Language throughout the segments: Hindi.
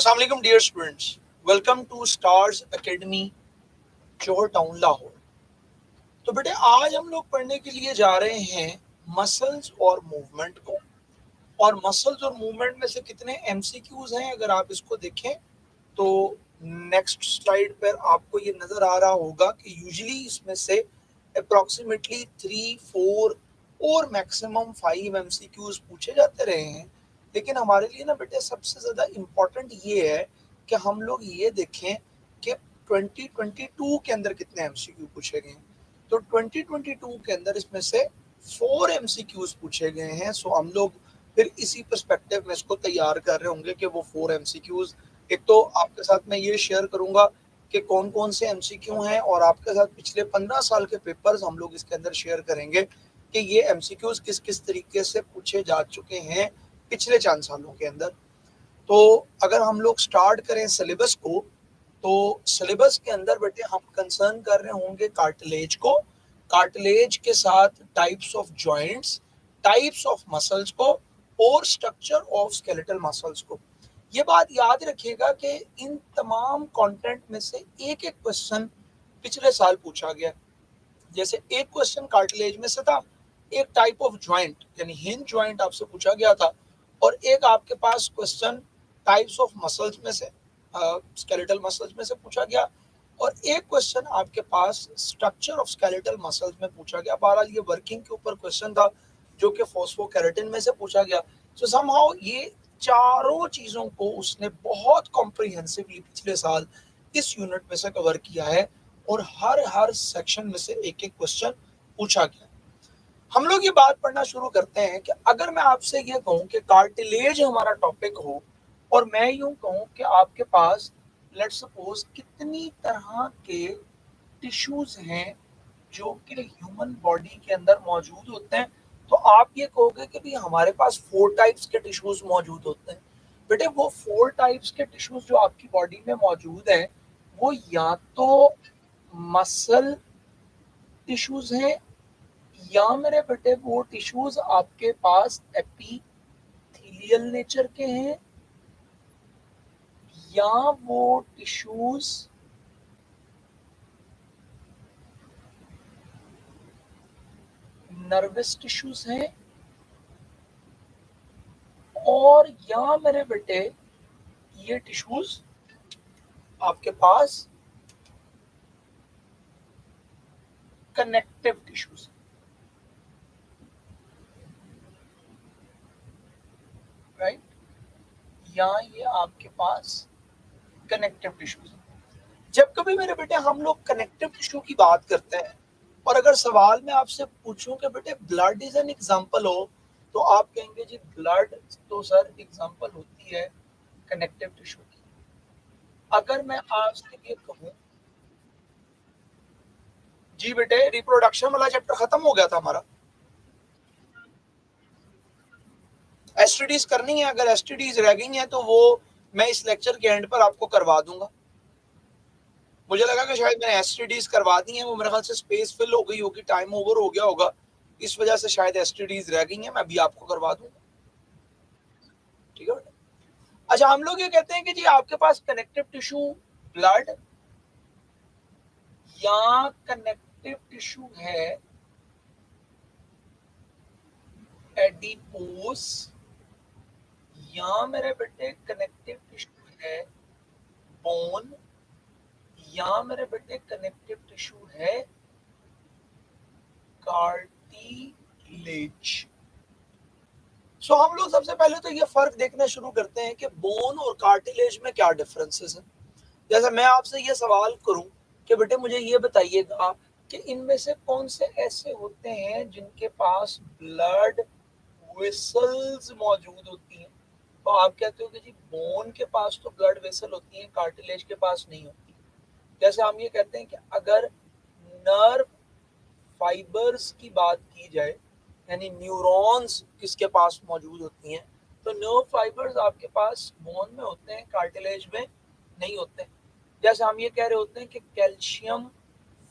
अस्सलाम वालेकुम dear students, welcome to stars academy Johar town Lahore. तो बेटे आज हम लोग पढ़ने के लिए जा रहे हैं मसल्स और मूवमेंट को। और मसल्स और मूवमेंट में से कितने एमसीक्यूज हैं अगर आप इसको देखें तो नेक्स्ट स्लाइड पर आपको ये नजर आ रहा होगा कि यूजुअली इसमें से अप्रॉक्सीमेटली 3, 4 और मैक्सिमम 5 एमसीक्यूज पूछे जाते रहे हैं। लेकिन हमारे लिए ना बेटे सबसे ज़्यादा इम्पोर्टेंट ये है कि हम लोग ये देखें कि 2022 के अंदर कितने एमसीक्यू पूछे गए हैं। तो 2022 के अंदर इसमें से 4 एमसीक्यूज पूछे गए हैं। सो हम लोग फिर इसी पर्सपेक्टिव में इसको तैयार कर रहे होंगे कि वो 4 एमसीक्यूज, एक तो आपके साथ मैं ये शेयर करूंगा कि कौन कौन से एमसीक्यू हैं और आपके साथ पिछले 15 साल के पेपर्स हम लोग इसके अंदर शेयर करेंगे कि ये एमसीक्यूज किस किस तरीके से पूछे जा चुके हैं पिछले 4 सालों के अंदर। तो अगर हम लोग स्टार्ट करें सिलेबस को, तो सिलेबस के अंदर बेटे हम कंसर्न कर रहे होंगे कार्टिलेज को, कार्टिलेज के साथ types of joints, types of muscles को और स्ट्रक्चर ऑफ स्केलेटल मसल्स को। ये बात याद रखिएगा कि इन तमाम कंटेंट में से एक एक क्वेश्चन पिछले साल पूछा गया। जैसे एक क्वेश्चन कार्टिलेज में से था, एक टाइप ऑफ जॉइंट यानी हिंज जॉइंट आपसे पूछा गया था, और एक आपके पास क्वेश्चन टाइप्स ऑफ मसल्स में से, स्केलेटल मसल्स में से पूछा गया, और एक क्वेश्चन आपके पास स्ट्रक्चर ऑफ स्केलेटल मसल्स में पूछा गया। बहरहाल ये वर्किंग के ऊपर क्वेश्चन था जो कि फॉस्फोकेराटिन में से पूछा गया। सो समहाउ ये चारों चीजों को उसने बहुत कॉम्प्रिहेंसिवली पिछले साल इस यूनिट में से कवर किया है और हर सेक्शन में से एक एक क्वेश्चन पूछा गया। हम लोग ये बात पढ़ना शुरू करते हैं कि अगर मैं आपसे ये कहूं कि कार्टिलेज हमारा टॉपिक हो और मैं यूं कहूं कि आपके पास लेट्स सपोज कितनी तरह के टिश्यूज हैं जो कि ह्यूमन बॉडी के अंदर मौजूद होते हैं, तो आप ये कहोगे कि भी हमारे पास 4 टाइप्स के टिश्यूज मौजूद होते हैं। बेटे वो 4 टाइप्स के टिश्यूज जो आपकी बॉडी में मौजूद हैं वो या तो मसल टिश्यूज हैं, या मेरे बेटे वो टिश्यूज आपके पास एपिथेलियल नेचर के हैं, या वो टिश्यूज नर्वस टिश्यूज हैं, और या मेरे बेटे ये टिश्यूज आपके पास कनेक्टिव टिश्यूज, राइट, या ये आपके पास कनेक्टिव टिश्यूज। जब कभी मेरे बेटे हम लोग कनेक्टिव टिश्यू की बात करते हैं और अगर सवाल में आपसे पूछूं कि बेटे ब्लड इज एन एग्जांपल हो, तो आप कहेंगे जी ब्लड तो सर एग्जांपल होती है कनेक्टिव टिश्यू की। अगर मैं आपसे ये कहूं जी बेटे रिप्रोडक्शन वाला चैप्टर खत्म हो गया था हमारा, एसटीडीज करनी है, अगर एसटीडीज रह गई हैं तो वो मैं इस लेक्चर के एंड पर आपको करवा दूंगा। मुझे लगा कि शायद मैंने एसटीडीज करवा दी हैं, वो मेरे ख्याल से स्पेस फिल हो गई होगी, टाइम ओवर हो गया होगा, इस वजह से शायद एसटीडीज रह गई हैं, मैं अभी आपको करवा दूंगा। ठीक है बेटा। अच्छा, हम लोग ये कहते हैं कि जी आपके पास कनेक्टिव टिश्यू ब्लड या कनेक्टिव टिश्यू है एडिपोस, या मेरे बेटे कनेक्टिव टिश्यू है बोन, या मेरे बेटे कनेक्टिव टिश्यू है कार्टिलेज। सो हम लोग सबसे पहले तो ये फर्क देखना शुरू करते हैं कि बोन और कार्टिलेज में क्या डिफरेंसेस हैं। जैसे मैं आपसे ये सवाल करूं कि बेटे मुझे ये बताइएगा कि इनमें से कौन से ऐसे होते हैं जिनके पास ब्लड वेसल्स मौजूद होती हैं, तो आप कहते हो कि जी बोन के पास तो ब्लड वेसल होती है, कार्टिलेज के पास नहीं होती। जैसे हम ये कहते हैं कि अगर नर्व फाइबर्स की बात की जाए, यानी न्यूरॉन्स किसके पास मौजूद होती हैं, तो नर्व फाइबर्स आपके पास बोन में होते हैं, कार्टिलेज में नहीं होते। जैसे हम ये कह रहे होते हैं कि कैल्शियम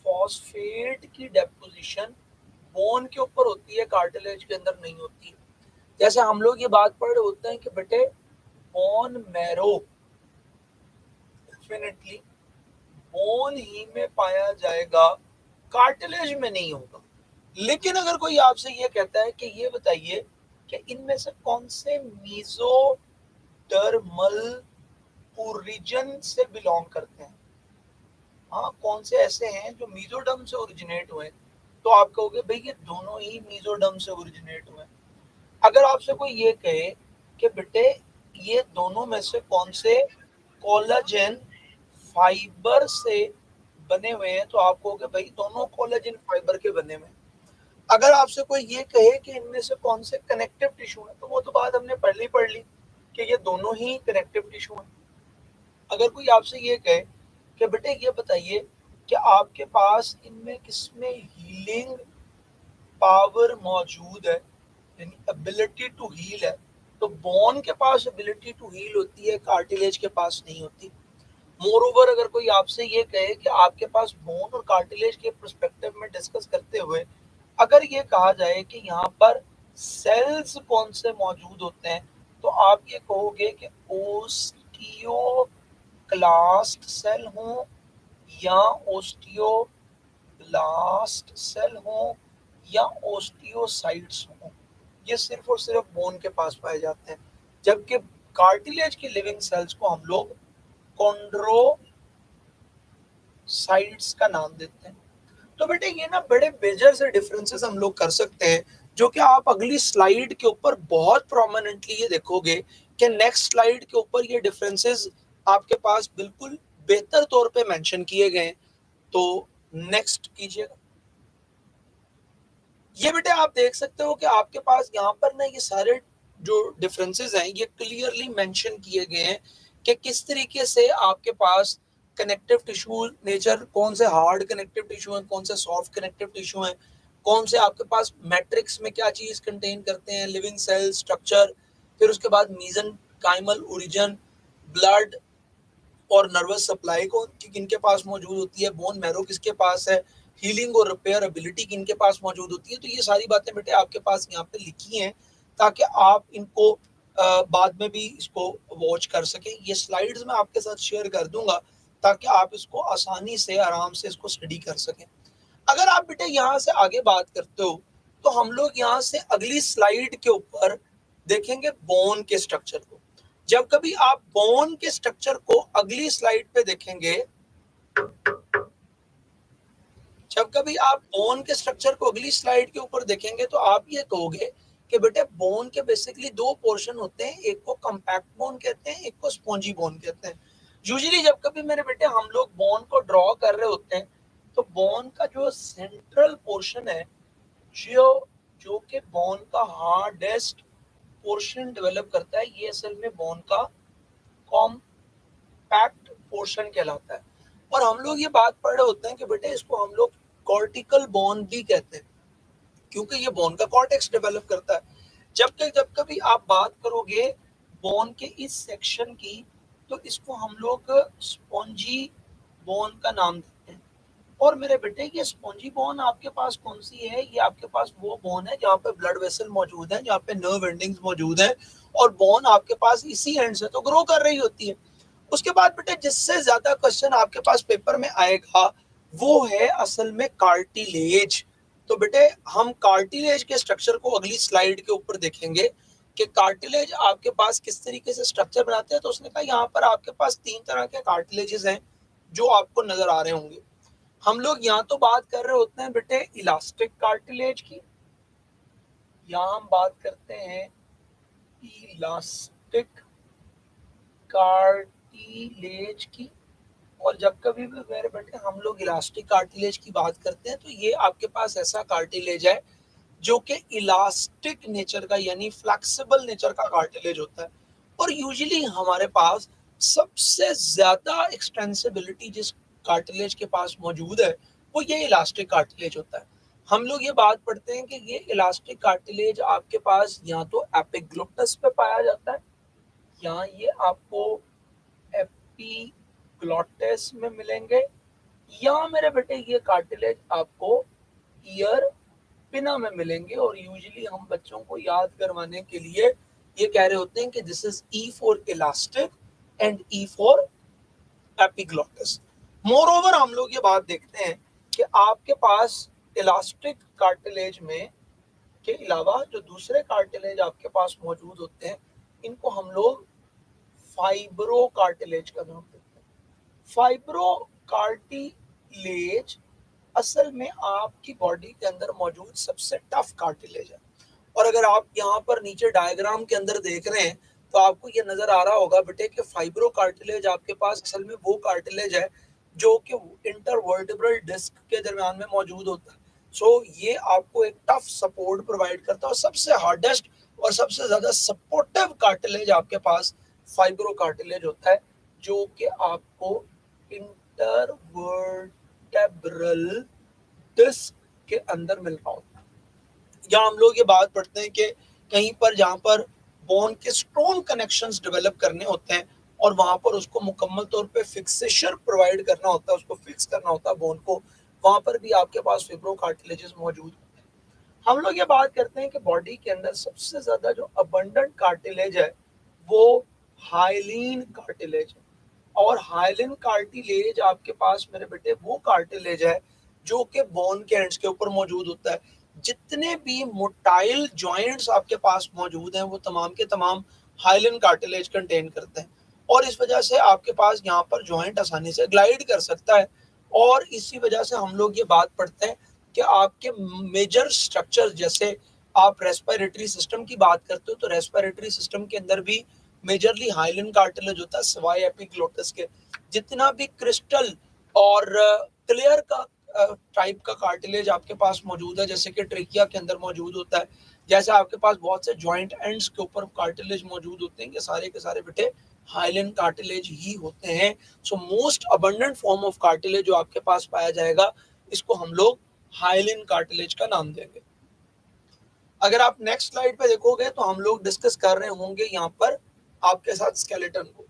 फॉस्फेट की डेपोजिशन बोन के ऊपर होती है, कार्टिलेज के अंदर नहीं होती है। जैसे हम लोग ये बात पढ़ रहे होते हैं कि बेटे बोन मैरो डेफिनेटली बोन ही में पाया जाएगा, कार्टिलेज में नहीं होगा। लेकिन अगर कोई आपसे ये कहता है कि ये बताइए कि इनमें से कौन से मीजोडर्मल ओरिजिन से बिलोंग करते हैं, हाँ कौन से ऐसे हैं जो मीजोडर्म से ओरिजिनेट हुए, तो आप कहोगे भाई ये दोनों ही मीजोडर्म से ओरिजिनेट हुए। अगर आपसे कोई ये कहे कि बेटे ये दोनों में से कौन से कोलाजन फाइबर से बने हुए हैं, तो आप कहोगे भाई दोनों कोलाजन फाइबर के बने हुए हैं। अगर आपसे कोई ये कहे कि इनमें से कौन से कनेक्टिव टिश्यू है, तो वो तो बात हमने पहले ही पढ़ ली कि ये दोनों ही कनेक्टिव टिश्यू है। अगर कोई आपसे ये कहे कि बेटे ये बताइए कि आपके पास इनमें किसमें हीलिंग पावर मौजूद है, यानी एबिलिटी टू हील है, तो बोन के पास एबिलिटी टू हील होती है, कार्टिलेज के पास नहीं होती। मोर ओवर अगर कोई आपसे ये कहे कि आपके पास बोन और कार्टिलेज के पर्सपेक्टिव में डिस्कस करते हुए अगर ये कहा जाए कि यहाँ पर सेल्स कौन से मौजूद होते हैं, तो आप ये कहोगे कि ओस्टियोक्लास्ट सेल हो या ओस्टियोब्लास्ट सेल हो या ओस्टियोसाइट्स हो, ये सिर्फ और सिर्फ बोन के पास पाए जाते हैं। जबकि कार्टिलेज की लिविंग सेल्स को हम लोग कॉन्ड्रोसाइट्स का नाम देते हैं। तो बेटे ये ना बड़े मेजर से डिफरेंसेस हम लोग कर सकते हैं, जो कि आप अगली स्लाइड के ऊपर बहुत प्रोमिनेंटली ये देखोगे कि नेक्स्ट स्लाइड के ऊपर ये डिफरेंसेस आपके पास बिल्कुल बेहतर तौर पे मेंशन किए गए। तो नेक्स्ट कीजिएगा। ये बेटे आप देख सकते हो कि आपके पास यहाँ पर ना ये सारे जो डिफरेंसेस हैं ये क्लियरली मेंशन किए गए हैं कि किस तरीके से आपके पास कनेक्टिव टिश्यू नेचर, कौन से हार्ड कनेक्टिव टिश्यू हैं, कौन से सॉफ्ट कनेक्टिव टिश्यू हैं, कौन से आपके पास मैट्रिक्स में क्या चीज कंटेन करते हैं, लिविंग सेल स्ट्रक्चर, फिर उसके बाद मीजनकाइमल ओरिजिन, ब्लड और नर्वस सप्लाई को किनके पास मौजूद होती है, बोन मैरो किसके पास है, हीलिंग और रिपेयर एबिलिटी किनके पास मौजूद होती है। तो ये सारी बातें बेटे आपके पास यहाँ पे लिखी हैं ताकि आप इनको बाद में भी इसको वॉच कर सकें। ये स्लाइड्स मैं आपके साथ शेयर कर दूंगा ताकि आप इसको आसानी से आराम से इसको स्टडी कर सकें। अगर आप बेटे यहाँ से आगे बात करते हो तो हम लोग यहाँ से अगली स्लाइड के ऊपर देखेंगे बोन के स्ट्रक्चर को। जब कभी आप बोन के स्ट्रक्चर को अगली स्लाइड पे देखेंगे, जब कभी आप बोन के स्ट्रक्चर को अगली स्लाइड के ऊपर देखेंगे तो आप ये कहोगे कि बेटे बोन के बेसिकली दो पोर्शन होते हैं, एक को कॉम्पैक्ट बोन कहते हैं, एक को स्पॉन्जी बोन कहते हैं। यूजुअली जब कभी मेरे बेटे हम लोग बोन को ड्रॉ कर रहे होते हैं तो बोन का जो सेंट्रल पोर्शन है, जो जो कि बोन का हार्डेस्ट पोर्शन डेवलप करता है, ये असल में बोन का कॉम्पैक्ट पोर्शन कहलाता है। और हम लोग ये बात पढ़ रहे होते हैं कि बेटे इसको हम लोग कॉर्टिकल बोन भी कहते हैं क्योंकि ये बोन का कॉर्टेक्स डेवलप करता है। जब कभी आप बात करोगे बोन के इस सेक्शन की तो इसको हम लोग स्पॉन्जी बोन का नाम देते हैं। और मेरे बेटे ये स्पॉन्जी बोन आपके पास कौन सी है, ये आपके पास वो बोन है जहाँ पे ब्लड वेसल मौजूद है, जहाँ पे नर्व एंडिंग्स मौजूद है, और बोन आपके पास इसी एंड से तो ग्रो कर रही होती है। उसके बाद बेटे जिससे ज्यादा क्वेश्चन आपके पास पेपर में आएगा वो है असल में कार्टिलेज। तो बेटे हम कार्टिलेज के स्ट्रक्चर को अगली स्लाइड के ऊपर देखेंगे कि कार्टिलेज आपके पास किस तरीके से स्ट्रक्चर बनाते हैं। तो उसने कहा यहाँ पर आपके पास तीन तरह के कार्टिलेजेस हैं जो आपको नजर आ रहे होंगे। हम लोग यहाँ तो बात कर रहे होते हैं बेटे इलास्टिक कार्टिलेज की, यहाँ हम बात करते हैं इलास्टिक कार्टिलेज की। और जब कभी भी मेरे बेटे हम लोग इलास्टिक कार्टिलेज की बात करते हैं तो ये आपके पास ऐसा कार्टिलेज है जो कि इलास्टिक नेचर का यानी फ्लेक्सिबल नेचर का कार्टिलेज होता है। और यूजुअली हमारे पास सबसे ज्यादा एक्सटेंसिबिलिटी जिस कार्टिलेज के पास मौजूद है वो ये इलास्टिक कार्टिलेज होता है। हम लोग ये बात पढ़ते हैं कि ये इलास्टिक कार्टिलेज आपके पास या तो एपिग्लोटस पे पाया जाता है या ये आपको एपिग्लोटिस में मिलेंगे, या मेरे बेटे ये कार्टिलेज आपको ईयर पिना में मिलेंगे। और यूजुअली हम बच्चों को याद करवाने के लिए ये कह रहे होते हैं कि this is E for elastic and E for epiglottis. More over हम लोग ये बात देखते हैं कि आपके पास इलास्टिक कार्टिलेज में के अलावा जो दूसरे कार्टिलेज आपके पास मौजूद होते हैं, इनको हम लोग फाइब्रो कार्टिलेज का नाम देते हैं। फाइब्रो कार्टिलेज असल में आपकी बॉडी के अंदर मौजूद सबसे टफ कार्टिलेज है। और अगर आप यहाँ पर नीचे डायग्राम के अंदर देख रहे हैं तो आपको ये नजर आ रहा होगा बेटे कि फाइब्रो कार्टिलेज आपके पास असल में वो कार्टिलेज है जो कि इंटरवर्टिब्रल डिस्क के दरमियान में मौजूद होता है। ये आपको एक टफ सपोर्ट प्रोवाइड करता है और सबसे हार्डेस्ट और सबसे ज्यादा सपोर्टिव कार्टिलेज आपके पास फाइब्रो कार्टिलेज होता है, जो कि आपको इंटरवर्टेब्रल डिस्क के अंदर मिल रहा होता है। या हम लोग ये बात पढ़ते हैं कि कहीं पर जहाँ पर बोन के स्ट्रॉन्ग कनेक्शंस डेवलप करने होते हैं और वहां पर उसको मुकम्मल तौर पे फिक्सेशन प्रोवाइड करना होता है, उसको फिक्स करना होता है बोन को, वहां पर भी आपके पास फिब्रो कार्टिलेजेस मौजूद होते हैं। हम लोग ये बात करते हैं कि बॉडी के अंदर सबसे ज्यादा जो अबंडेंट कार्टिलेज है वो हाइलिन कार्टिलेज है। और हाइलिन कार्टिलेज आपके पास मेरे बेटे वो कार्टिलेज है जो कि बोन के एंड्स के ऊपर मौजूद होता है। जितने भी मोटाइल जॉइंट्स आपके पास मौजूद हैं वो तमाम के तमाम हाइलिन कार्टिलेज कंटेन करते हैं और इस वजह से आपके पास यहाँ पर जॉइंट आसानी से ग्लाइड कर सकता है। और इसी वजह से हम लोग ये बात पढ़ते हैं कि आपके मेजर स्ट्रक्चर, जैसे आप रेस्पिरेटरी सिस्टम की बात करते हो तो रेस्पिरेटरी सिस्टम के अंदर भी मेजरली हाइलिन कार्टिलेज होता है सिवाय एपिग्लोटिस के। जितना भी क्रिस्टल और क्लियर का टाइप का कार्टिलेज आपके पास मौजूद है, जैसे कि ट्रेकिया के अंदर मौजूद होता है, जैसे आपके पास बहुत से जॉइंट एंड्स के ऊपर कार्टिलेज मौजूद होते हैं, ये सारे के सारे बेटे हाइलिन कार्टिलेज ही होते हैं। Most abundant form of cartilage जो आपके पास पाया जाएगा, इसको हम लोग हाइलिन कार्टिलेज का नाम देंगे। अगर आप नेक्स्ट स्लाइड पे देखोगे तो हम लोग डिस्कस कर रहे होंगे यहाँ पर आपके साथ स्केलेटन को।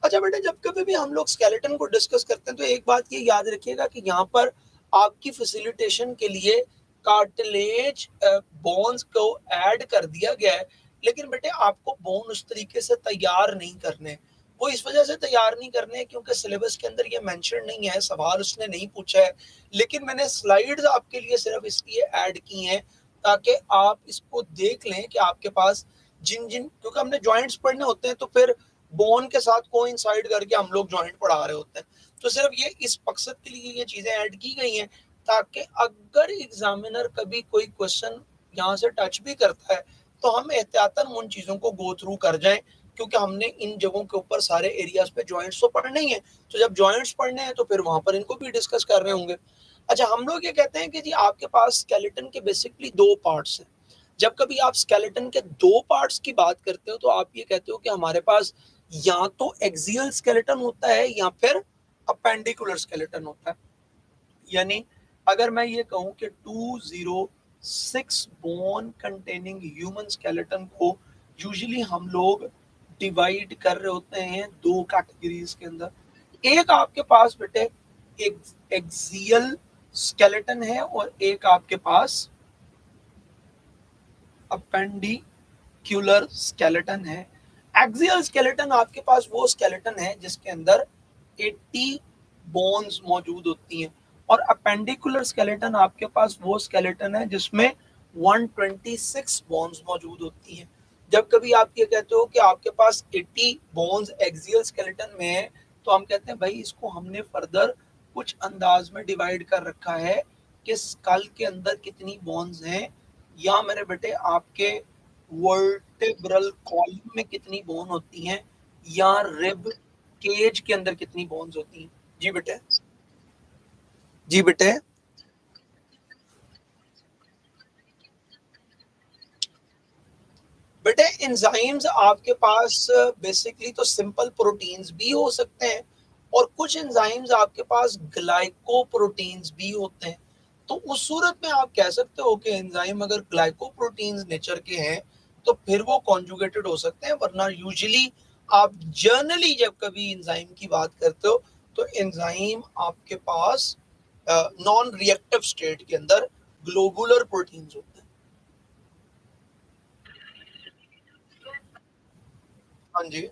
अच्छा बेटे, जब कभी भी हम लोग स्केलेटन को डिस्कस करते हैं तो एक बात ये याद रखिएगा कि यहाँ पर आपकी फैसिलिटेशन के लिए कार्टिलेज बोन्स को ऐड कर दिया गया है, लेकिन बेटे आपको बोन उस तरीके से तैयार नहीं करने। वो इस वजह से तैयार नहीं करने क्योंकि सिलेबस के अंदर ये मेंशन नहीं है, सवाल उसने नहीं पूछा है, लेकिन मैंने स्लाइड्स आपके लिए सिर्फ इसलिए ऐड की हैं ताकि आप इसको देख लें कि आपके पास जिन जिन, क्योंकि हमने जॉइंट्स पढ़ने होते हैं तो फिर बोन के साथ कोइंसाइड करके हम लोग जॉइंट पढ़ा रहे होते हैं, तो सिर्फ ये इस मकसद के लिए ये चीजें ऐड की गई हैं ताकि अगर एग्जामिनर कभी कोई क्वेश्चन यहाँ से टच भी करता है तो हम एहतियातन उन चीजों को गो थ्रू कर जाएं, क्योंकि हमने इन जगहों के ऊपर सारे एरियाज पे जॉइंट्स तो पढ़ने ही है, तो जब जॉइंट्स पढ़ने हैं तो फिर वहां पर इनको भी डिस्कस कर रहे होंगे। अच्छा, हम लोग ये कहते हैं कि जी आपके पास स्केलेटन के बेसिकली दो पार्ट्स हैं। जब कभी आप स्केलेटन के दो पार्ट्स की बात करते हो तो आप ये कहते हो कि हमारे पास या तो एक्सियल स्केलेटन होता है या फिर अपेंडिकुलर स्केलेटन होता है। यानी अगर मैं ये कहूं कि 206 बोन कंटेनिंग ह्यूमन स्केलेटन को यूजुअली हम लोग डिवाइड कर रहे होते हैं दो कैटेगरीज के अंदर। एक आपके पास बेटे एक एक्सियल स्केलेटन है और एक आपके पास अपेंडिक्यूलर स्केलेटन है। एक्सियल स्केलेटन आपके पास वो स्केलेटन है जिसके अंदर 80 बोन्स मौजूद होती हैं और अपेंडिकुलर स्केलेटन आपके पास वो स्केलेटन है जिसमें 126 बोन्स मौजूद होती हैं। जब कभी आप ये कहते हो कि आपके पास 80 बोन्स एक्सियल स्केलेटन में है तो हम कहते हैं भाई इसको हमने फर्दर कुछ अंदाज में डिवाइड कर रखा है कि स्कल के अंदर कितनी बोन्स हैं या मेरे बेटे आपके वर्टेब्रल कॉलम में कितनी बोन होती हैं या रिब केज के अंदर कितनी बोन्स होती हैं। जी बेटे, जी बेटे। बेटे एंजाइम्स आपके पास बेसिकली तो सिंपल प्रोटीन्स भी हो सकते हैं और कुछ एंजाइम्स आपके पास ग्लाइकोप्रोटीन्स भी होते हैं। तो उस सूरत में आप कह सकते हो कि एंजाइम अगर ग्लाइकोप्रोटीन्स नेचर के हैं तो फिर वो कॉन्जुगेटेड हो सकते हैं, वरना यूजुअली आप जर्नली जब कभी एंजाइम की बात करते हो तो एंजाइम आपके पास नॉन रिएक्टिव स्टेट के अंदर ग्लोबुलर प्रोटीन्स होते हैं। हाँ जी।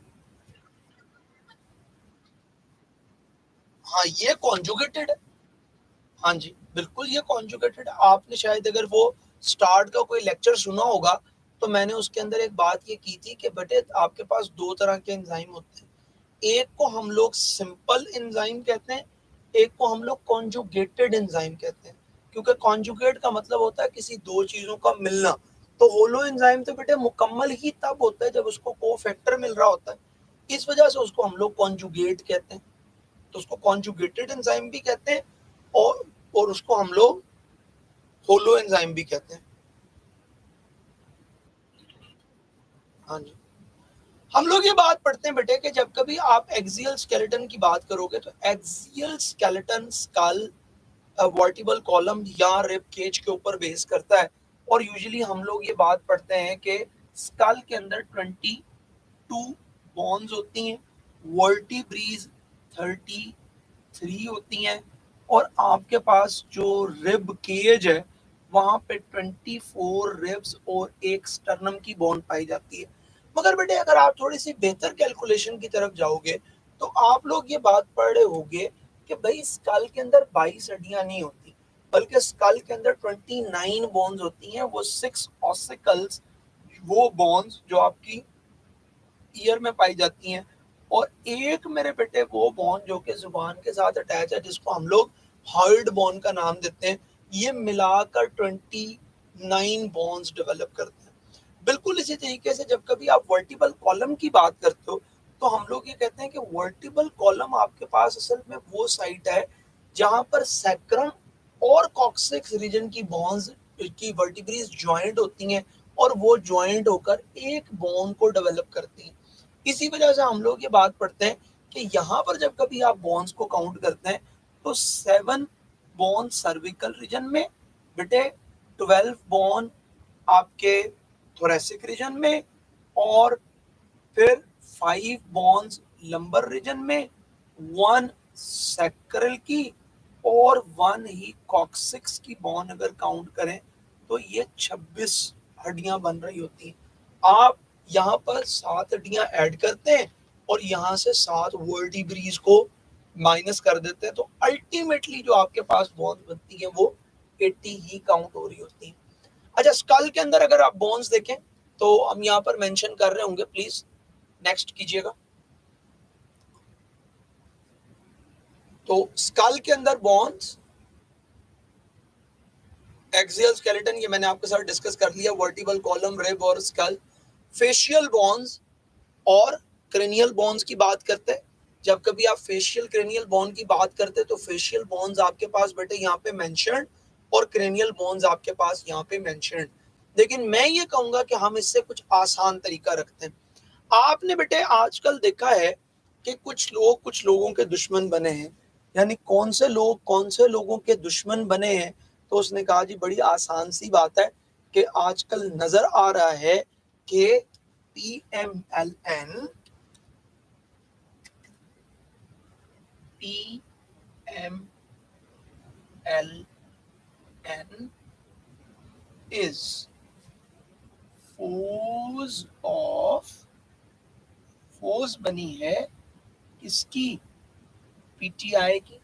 हाँ ये कॉन्जुगेटेड है। हाँ जी बिल्कुल ये कॉन्जुगेटेड। आपने शायद अगर वो स्टार्ट का कोई लेक्चर सुना होगा तो मैंने उसके अंदर एक बात ये की थी कि बेटे आपके पास दो तरह के एंजाइम होते हैं, एक को हम लोग सिंपल एंजाइम कहते हैं, एक को हम लोग कॉन्जुगेटेड एंजाइम कहते हैं। क्योंकि कॉन्जुगेट का मतलब होता है किसी दो चीजों का मिलना। तो होलो एंजाइम तो बेटे मुकम्मल ही तब होता है जब उसको कोफैक्टर मिल रहा होता है, इस वजह से उसको हम लोग कॉन्जुगेट कहते हैं। तो उसको कॉन्जुगेटेड एंजाइम भी कहते हैं और उसको हम लोग होलो एंजाइम भी कहते हैं। हाँ जी। हम लोग ये बात पढ़ते हैं बेटे कि जब कभी आप एक्सियल स्केलेटन की बात करोगे तो axial skeleton school, vertebral column या रिब केज के ऊपर बेस करता है। और यूजुअली हम लोग ये बात पढ़ते हैं कि स्कल के अंदर 22 बोन्स होती हैं, वर्टिब्रीज 33 होती हैं, और आपके पास जो रिब केज है वहां पे 24 रिब्स और एक स्टर्नम की बोन पाई जाती है। मगर बेटे अगर आप थोड़ी सी बेहतर कैलकुलेशन की तरफ जाओगे तो आप लोग ये बात पढ़ रहे होंगे कि भाई स्कल के अंदर 22 हड्डियां नहीं होती, बल्कि स्कल के अंदर 29 बोन्स होती हैं, वो 6 ऑसिकल्स, वो बोन्स जो आपकी ईयर में पाई जाती हैं, और एक मेरे बेटे वो बोन जो कि जुबान के साथ अटैच है जिसको हम लोग हार्ड बोन का नाम देते हैं। ये मिलाकर 29 बोन्स डेवलप करते हैं। बिल्कुल इसी तरीके से जब कभी आप वर्टिबल कॉलम की बात करते हो तो हम लोग ये कहते हैं कि वर्टिबल कॉलम आपके पास असल में वो साइट है जहां पर सैक्रम और कॉक्सिक्स रीजन की बोन्स की वर्टिब्रीज ज्वाइंट होती हैं और वो ज्वाइंट होकर एक बोन को डेवलप करती हैं। इसी वजह से हम लोग ये बात पढ़ते हैं कि यहाँ पर जब कभी आप बोन्स को काउंट करते हैं तो 7 बोन सर्विकल रीजन में बेटे, 12 बोन आपके थोरेसिक रीजन में, और फिर 5 बोन्स लंबर रीजन में, 1 सैक्रल की, और 1 ही कॉक्सिक्स की बोन अगर काउंट करें तो ये 26 हड्डियां बन रही होती हैं। आप यहाँ पर 7 हड्डियां ऐड करते हैं और यहाँ से 7 वर्टिब्रीज को माइनस कर देते हैं, तो अल्टीमेटली जो आपके पास बोन्स बनती है वो 80 ही काउंट हो रही होती है। अच्छा, स्कल के अंदर अगर आप बोन्स देखें तो हम यहाँ पर मेंशन कर रहे होंगे, प्लीज नेक्स्ट कीजिएगा। तो स्कल के अंदर बोन्स, एक्सियल स्केलेटन ये मैंने आपके साथ डिस्कस कर लिया, वर्टिबल कॉलम, रिब और स्कल। फेशियल बोन्स और क्रेनियल बोन्स की बात करते हैं। जब कभी आप फेशियल क्रेनियल बोन की बात करते हैं तो फेशियल बोन्स आपके पास बेटे यहाँ पे मेंशन्ड और क्रेनियल बोन्स आपके पास यहाँ पे मेंशन्ड। लेकिन मैं ये कहूंगा कि हम इससे कुछ आसान तरीका रखते हैं। आपने बेटे आजकल देखा है कि कुछ लोग कुछ लोगों के दुश्मन बने हैं, यानी कौन से लोग कौन से लोगों के दुश्मन बने हैं। तो उसने कहा जी बड़ी आसान सी बात है कि आजकल नजर आ रहा है कि PMLN is फोर्स बनी है किसकी, PTI की।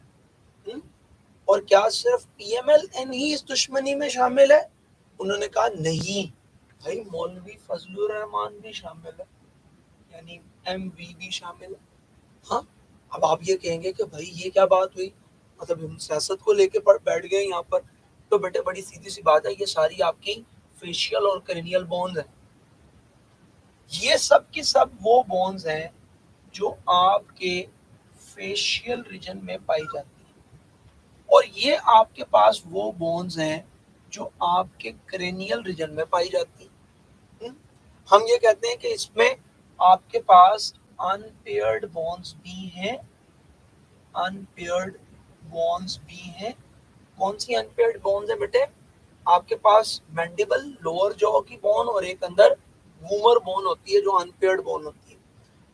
और क्या सिर्फ PMLN ही इस दुश्मनी में शामिल है? उन्होंने कहा नहीं भाई, मौलवी फजलुर रहमान भी शामिल है, यानी MV भी शामिल है। हाँ, अब आप ये कहेंगे कि भाई ये क्या बात हुई, मतलब हम सियासत को लेके बैठ गए यहाँ पर। तो बेटे बड़ी सीधी सी बात है, ये सारी आपकी फेशियल और क्रेनियल बोन्स हैं। ये सब की सब वो बोन्स हैं जो आपके फेशियल रीजन में पाई जाती है, और ये आपके पास वो बोन्स हैं जो आपके क्रेनियल रीजन में पाई जाती है। हम ये कहते हैं कि इसमें आपके पास अनपेयर्ड बोन्स भी हैं, अनपेयर्ड बोन्स भी हैं। कौन सी अनपेयर्ड बोन्स है बेटे? आपके पास मैंडिबल, लोअर जॉ की बोन, और एक अंदर वूमर बोन होती है जो अनपेयर्ड बोन होती है।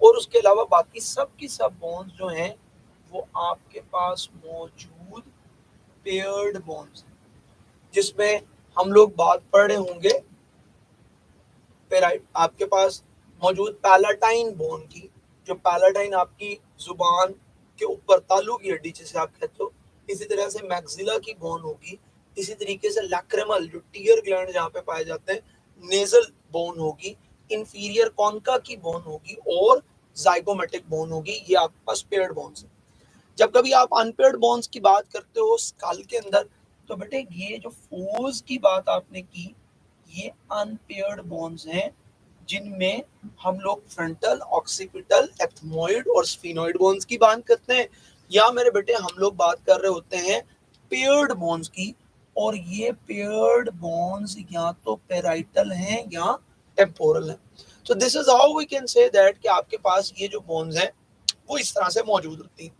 और उसके अलावा बाकी सब की सब बोन्स जो हैं वो आपके पास मौजूद पेयर्ड बोन्स, जिसमें हम लोग बात पढ़ रहे होंगे पेराइट आपके पास मौजूद पैलाटाइन बोन की। जो पैलाटाइन आपकी जुबान के ऊपर तालू की हड्डी जिसे आप कहते हो, इसी तरह से मैक्सिला की बोन होगी, इसी तरीके से लैक्रिमल जो टीयर ग्लैंड जहाँ पे पाए जाते हैं, नेजल बोन होगी, इंफीरियर कॉन्का की बोन होगी और जाइगोमेटिक बोन होगी। ये आपके पास पेयर्ड बोन्स है। जब कभी आप अनपेयर्ड बोन्स की बात करते हो स्कल के अंदर, तो बेटे ये जो फोर्स की बात आपने की, ये अनपेयर्ड बोन्स हैं, जिनमें हम लोग फ्रंटल, ऑक्सीपिटल, एथमोइड और स्फीनोइड बोन्स की बात करते हैं, या मेरे बेटे हम लोग बात कर रहे होते हैं पेयर्ड बोन्स की। और ये पेयर्ड बोन्स या तो पेराइटल हैं या टेम्पोरल हैं। So this is how we can say that कि आपके पास ये जो बोन्स हैं वो इस तरह से मौजूद होती हैं।